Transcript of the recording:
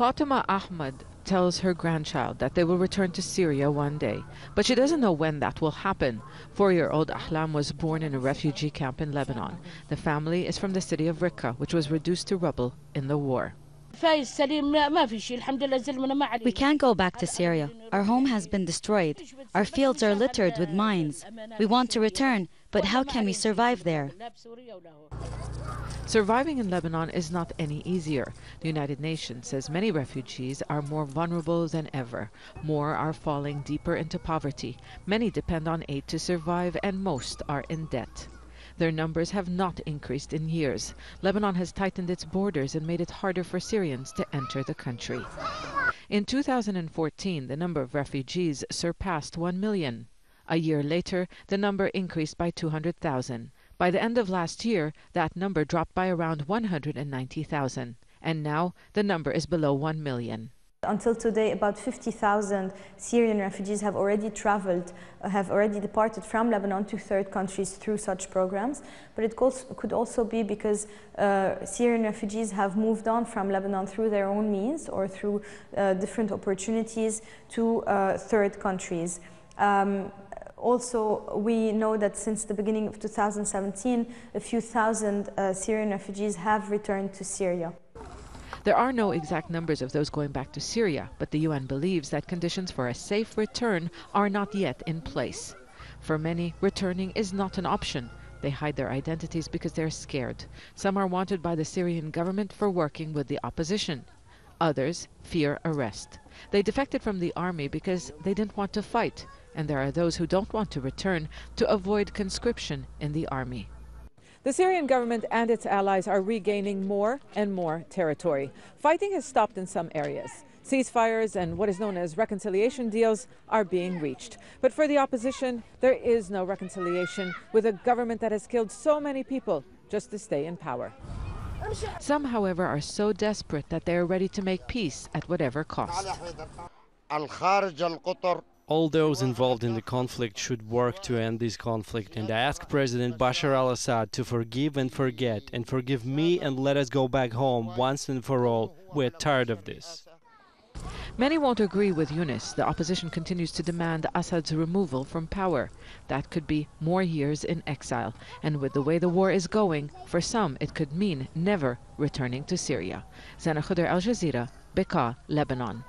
Fatima Ahmed tells her grandchild that they will return to Syria one day, but she doesn't know when that will happen. 4-year-old Ahlam was born in a refugee camp in Lebanon. The family is from the city of Bekaa, which was reduced to rubble in the war. We can't go back to Syria. Our home has been destroyed. Our fields are littered with mines. We want to return, but how can we survive there? Surviving in Lebanon is not any easier. The United Nations says many refugees are more vulnerable than ever. More are falling deeper into poverty. Many depend on aid to survive, and most are in debt. Their numbers have not increased in years. Lebanon has tightened its borders and made it harder for Syrians to enter the country. In 2014, the number of refugees surpassed 1 million. A year later, the number increased by 200,000. By the end of last year, that number dropped by around 190,000. And now, the number is below 1 million. Until today, about 50,000 Syrian refugees have already departed from Lebanon to third countries through such programs. But it could also be because Syrian refugees have moved on from Lebanon through their own means or through different opportunities to third countries. Also, we know that since the beginning of 2017, a few thousand Syrian refugees have returned to Syria. There are no exact numbers of those going back to Syria, but the UN believes that conditions for a safe return are not yet in place. For many, returning is not an option. They hide their identities because they're scared. Some are wanted by the Syrian government for working with the opposition. Others fear arrest. They defected from the army because they didn't want to fight, and there are those who don't want to return to avoid conscription in the army. The Syrian government and its allies are regaining more and more territory. Fighting has stopped in some areas. Ceasefires and what is known as reconciliation deals are being reached. But for the opposition, there is no reconciliation with a government that has killed so many people just to stay in power. Some, however, are so desperate that they are ready to make peace at whatever cost. All those involved in the conflict should work to end this conflict, and I ask President Bashar al-Assad to forgive and forget, and forgive me, and let us go back home once and for all. We're tired of this. Many won't agree with Younes. The opposition continues to demand Assad's removal from power. That could be more years in exile, and with the way the war is going, for some it could mean never returning to Syria. Zeina, Khodr, Al Jazeera, Bekaa, Lebanon.